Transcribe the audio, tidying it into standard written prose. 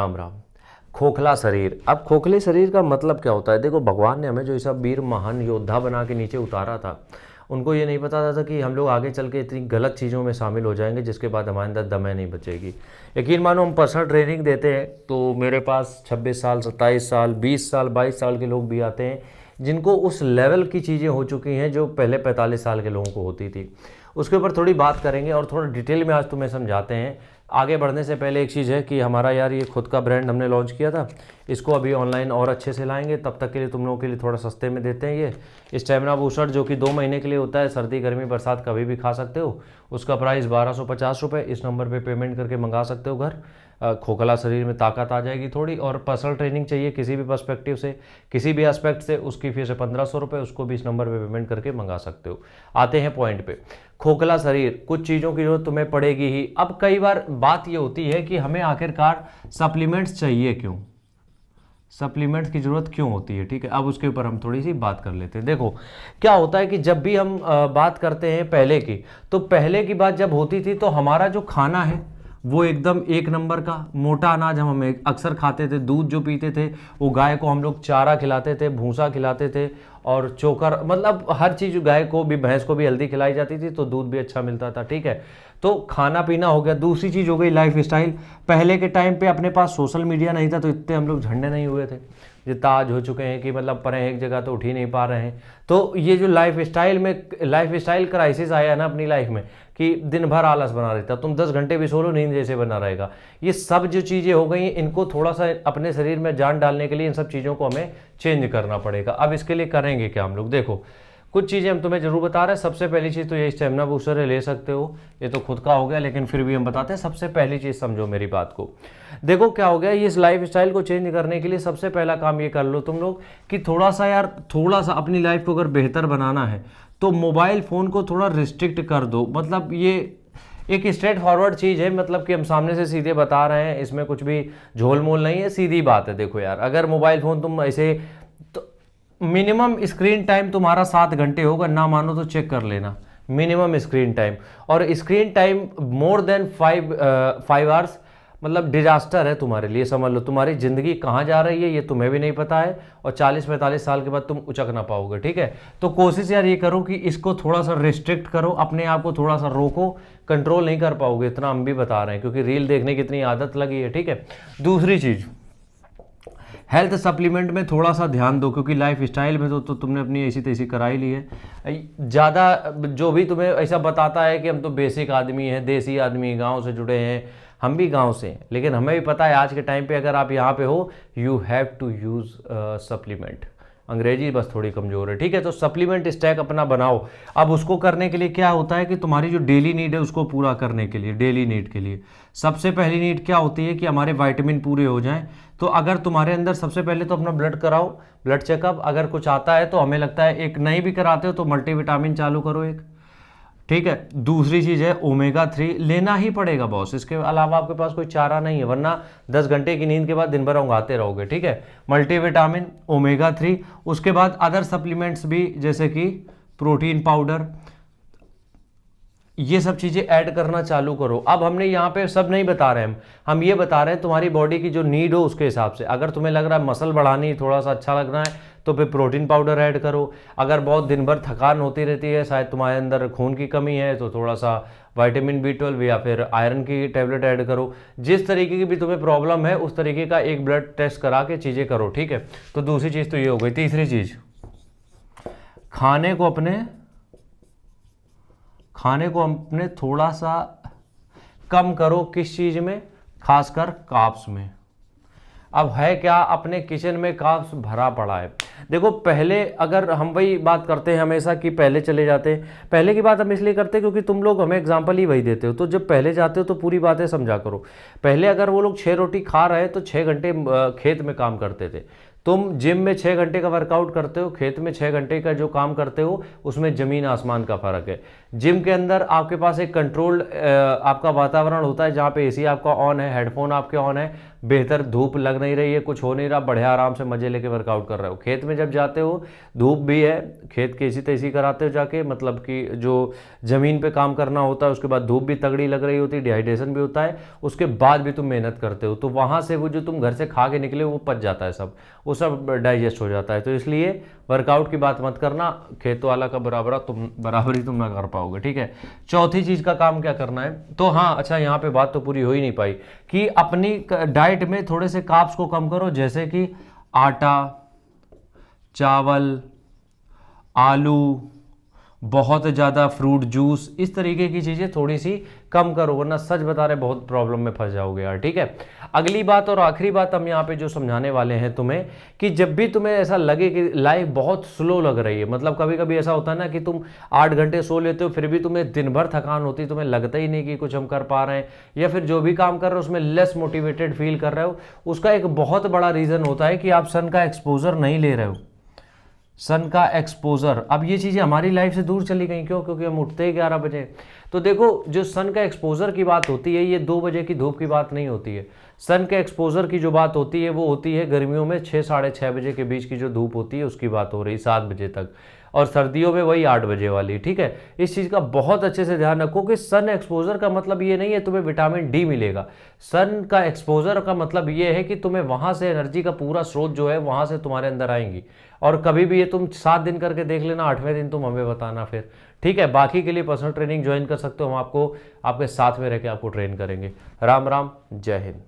राम राम। खोखला शरीर। अब खोखले शरीर का मतलब क्या होता है? देखो, भगवान ने हमें जो ऐसा वीर महान योद्धा बना के नीचे उतारा था, उनको ये नहीं पता था कि हम लोग आगे चल के इतनी गलत चीज़ों में शामिल हो जाएंगे जिसके बाद हमारे अंदर दम नहीं बचेगी। यकीन मानो, हम पर्सनल ट्रेनिंग देते हैं तो मेरे पास 26 साल, 27 साल, 20 साल, 22 साल के लोग भी आते हैं जिनको उस लेवल की चीज़ें हो चुकी हैं जो पहले 45 साल के लोगों को होती थी। उसके ऊपर थोड़ी बात करेंगे और थोड़ा डिटेल में आज तुम्हें समझाते हैं। आगे बढ़ने से पहले एक चीज़ है कि हमारा यार ये खुद का ब्रांड हमने लॉन्च किया था, इसको अभी ऑनलाइन और अच्छे से लाएंगे। तब तक के लिए तुम लोगों के लिए थोड़ा सस्ते में देते हैं ये स्टेमिना बूस्टर, जो कि 2 महीने के लिए होता है। सर्दी गर्मी बरसात कभी भी खा सकते हो। उसका प्राइस 1250 रुपये। इस नंबर पे पेमेंट करके मंगा सकते हो घर। खोखला शरीर में ताकत आ जाएगी थोड़ी। और पर्सनल ट्रेनिंग चाहिए किसी भी पर्सपेक्टिव से, किसी भी एस्पेक्ट से, उसकी फीस है 1500 रुपये। उसको भी इस नंबर पे पेमेंट करके मंगा सकते हो। आते हैं पॉइंट पे। खोखला शरीर, कुछ चीज़ों की जरूरत तुम्हें पड़ेगी ही। अब कई बार बात ये होती है कि हमें आखिरकार सप्लीमेंट्स चाहिए क्यों, सप्लीमेंट्स की ज़रूरत क्यों होती है। ठीक है, अब उसके ऊपर हम थोड़ी सी बात कर लेते हैं। देखो क्या होता है कि जब भी हम बात करते हैं पहले की, तो पहले की बात जब होती थी तो हमारा जो खाना है वो एकदम एक नंबर का मोटा अनाज हम अक्सर खाते थे। दूध जो पीते थे वो गाय को हम लोग चारा खिलाते थे, भूसा खिलाते थे और चोकर, मतलब हर चीज़। गाय को भी, भैंस को भी हल्दी खिलाई जाती थी तो दूध भी अच्छा मिलता था। ठीक है, तो खाना पीना हो गया। दूसरी चीज़ हो गई लाइफ स्टाइल। पहले के टाइम पे अपने पास सोशल मीडिया नहीं था तो इतने हम लोग झंडे नहीं हुए थे जितना आज हो चुके हैं कि मतलब परे एक जगह तो उठ ही नहीं पा रहे हैं। तो ये जो लाइफ स्टाइल क्राइसिस आया ना अपनी लाइफ में, कि दिन भर आलस बना रहता, तुम 10 घंटे भी सो लो नींद जैसे बना रहेगा। ये सब जो चीज़ें हो गई, इनको थोड़ा सा अपने शरीर में जान डालने के लिए इन सब चीज़ों को हमें चेंज करना पड़ेगा। अब इसके लिए करेंगे क्या हम लोग? देखो, कुछ चीज़ें हम तुम्हें जरूर बता रहे हैं। सबसे पहली चीज़ तो ये स्टेमिना बूस्टर है, ले सकते हो। ये तो खुद का हो गया, लेकिन फिर भी हम बताते हैं। सबसे पहली चीज़ समझो मेरी बात को। देखो क्या हो गया, ये इस लाइफ स्टाइल को चेंज करने के लिए सबसे पहला काम ये कर लो तुम लोग कि थोड़ा सा अपनी लाइफ को अगर बेहतर बनाना है तो मोबाइल फ़ोन को थोड़ा रिस्ट्रिक्ट कर दो। मतलब ये एक स्ट्रेट फॉरवर्ड चीज़ है, मतलब कि हम सामने से सीधे बता रहे हैं, इसमें कुछ भी झोल मोल नहीं है, सीधी बात है। देखो यार, अगर मोबाइल फ़ोन तुम ऐसे, तो मिनिमम स्क्रीन टाइम तुम्हारा 7 घंटे होगा, ना मानो तो चेक कर लेना मिनिमम स्क्रीन टाइम। और screen time more than 5 hours मतलब डिजास्टर है तुम्हारे लिए। समझ लो तुम्हारी ज़िंदगी कहाँ जा रही है ये तुम्हें भी नहीं पता है, और 40-45 साल के बाद तुम उचक ना पाओगे। ठीक है, तो कोशिश यार ये करो कि इसको थोड़ा सा रिस्ट्रिक्ट करो, अपने आप को थोड़ा सा रोको। कंट्रोल नहीं कर पाओगे, इतना हम भी बता रहे हैं, क्योंकि रील देखने की इतनी आदत लगी है। ठीक है, दूसरी चीज़, हेल्थ सप्लीमेंट में थोड़ा सा ध्यान दो, क्योंकि लाइफ स्टाइल में तो तुमने अपनी ऐसी तैसी कराई ली है। ज़्यादा जो भी तुम्हें ऐसा बताता है कि हम तो बेसिक आदमी हैं, देसी आदमी, गांव से जुड़े हैं, हम भी गांव से हैं, लेकिन हमें भी पता है आज के टाइम पे अगर आप यहाँ पे हो, you have to use supplement. अंग्रेजी बस थोड़ी कमज़ोर है। ठीक है, तो सप्लीमेंट स्टैक अपना बनाओ। अब उसको करने के लिए क्या होता है कि तुम्हारी जो डेली नीड है उसको पूरा करने के लिए, डेली नीड के लिए सबसे पहली नीड क्या होती है कि हमारे विटामिन पूरे हो जाएं। तो अगर तुम्हारे अंदर, सबसे पहले तो अपना ब्लड कराओ, ब्लड चेकअप। अगर कुछ आता है तो हमें लगता है, एक नहीं भी कराते हो तो मल्टीविटामिन चालू करो एक। ठीक है, दूसरी चीज़ है ओमेगा 3 लेना ही पड़ेगा बॉस, इसके अलावा आपके पास कोई चारा नहीं है, वरना 10 घंटे की नींद के बाद दिन भर ऊँघाते रहोगे। ठीक है, मल्टीविटामिन, ओमेगा 3। उसके बाद अदर सप्लीमेंट्स भी, जैसे कि प्रोटीन पाउडर, ये सब चीज़ें ऐड करना चालू करो। अब हमने यहाँ पे सब नहीं बता रहे, हम ये बता रहे हैं तुम्हारी बॉडी की जो नीड हो उसके हिसाब से। अगर तुम्हें लग रहा है मसल बढ़ानी, थोड़ा सा अच्छा लगना है, तो फिर प्रोटीन पाउडर ऐड करो। अगर बहुत दिन भर थकान होती रहती है, शायद तुम्हारे अंदर खून की कमी है, तो थोड़ा सा विटामिन B12 या फिर आयरन की टैबलेट ऐड करो। जिस तरीके की भी तुम्हें प्रॉब्लम है उस तरीके का एक ब्लड टेस्ट करा के चीज़ें करो। ठीक है, तो दूसरी चीज़ तो ये हो गई। तीसरी चीज़, खाने को अपने थोड़ा सा कम करो। किस चीज़ में? खासकर कार्ब्स में। अब है क्या, अपने किचन में कार्ब्स भरा पड़ा है। देखो पहले, अगर हम वही बात करते हैं हमेशा कि पहले चले जाते हैं, पहले की बात हम इसलिए करते हैं क्योंकि तुम लोग हमें एग्जांपल ही वही देते हो। तो जब पहले जाते हो तो पूरी बातें समझा करो। पहले अगर वो लोग 6 रोटी खा रहे तो 6 घंटे खेत में काम करते थे। तुम जिम में 6 घंटे का वर्कआउट करते हो, खेत में 6 घंटे का जो काम करते हो, उसमें ज़मीन आसमान का फ़र्क है। जिम के अंदर आपके पास एक कंट्रोल्ड आपका वातावरण होता है, जहाँ पे एसी आपका ऑन है, हेडफोन आपके ऑन है, बेहतर धूप लग नहीं रही है, कुछ हो नहीं रहा, बढ़िया आराम से मजे लेके वर्कआउट कर रहे हो। खेत में जब जाते हो धूप भी है, खेत की एसी तैसी कराते हो जाके, मतलब कि जो ज़मीन पे काम करना होता है, उसके बाद धूप भी तगड़ी लग रही होती है, डिहाइड्रेशन भी होता है, उसके बाद भी तुम मेहनत करते हो, तो वहाँ से वो जो तुम घर से खा के निकले वो पच जाता है सब, वो सब डाइजेस्ट हो जाता है। तो इसलिए वर्कआउट की बात मत करना, खेत वाला का बराबरी तुम ना कर पाओगे, ठीक है। चौथी चीज़ का काम क्या करना है, तो हाँ अच्छा, यहाँ पे बात तो पूरी हो ही नहीं पाई कि अपनी डाइट में थोड़े से कार्ब्स को कम करो, जैसे कि आटा, चावल, आलू, बहुत ज़्यादा फ्रूट जूस, इस तरीके की चीज़ें थोड़ी सी कम करो, वरना सच बता रहे बहुत प्रॉब्लम में फंस जाओगे यार, ठीक है। अगली बात और आखिरी बात हम यहाँ पे जो समझाने वाले हैं तुम्हें, कि जब भी तुम्हें ऐसा लगे कि लाइफ बहुत स्लो लग रही है, मतलब कभी कभी ऐसा होता है ना कि तुम 8 घंटे सो लेते हो फिर भी तुम्हें दिन भर थकान होती है, तुम्हें लगता ही नहीं कि कुछ हम कर पा रहे हैं, या फिर जो भी काम कर रहे हो उसमें लेस मोटिवेटेड फील कर रहे हो, उसका एक बहुत बड़ा रीज़न होता है कि आप सन का एक्सपोजर नहीं ले रहे हो। सन का एक्सपोजर, अब ये चीज़ें हमारी लाइफ से दूर चली गई, क्यों? क्योंकि हम उठते ही 11 बजे। तो देखो, जो सन का एक्सपोजर की बात होती है, ये 2 बजे की धूप की बात नहीं होती है। सन के एक्सपोजर की जो बात होती है वो होती है गर्मियों में 6-6:30 बजे के बीच की जो धूप होती है उसकी बात हो रही, 7 बजे तक, और सर्दियों में वही 8 बजे वाली, ठीक है। इस चीज़ का बहुत अच्छे से ध्यान रखो कि सन एक्सपोजर का मतलब ये नहीं है तुम्हें विटामिन डी मिलेगा। सन का एक्सपोजर का मतलब ये है कि तुम्हें वहाँ से एनर्जी का पूरा स्रोत जो है वहाँ से तुम्हारे अंदर आएंगी। और कभी भी ये तुम 7 दिन करके देख लेना, 8वें दिन तुम हमें बताना फिर, ठीक है। बाकी के लिए पर्सनल ट्रेनिंग ज्वाइन कर सकते हो, हम आपको आपके साथ में रह के आपको ट्रेन करेंगे। राम राम, जय हिंद।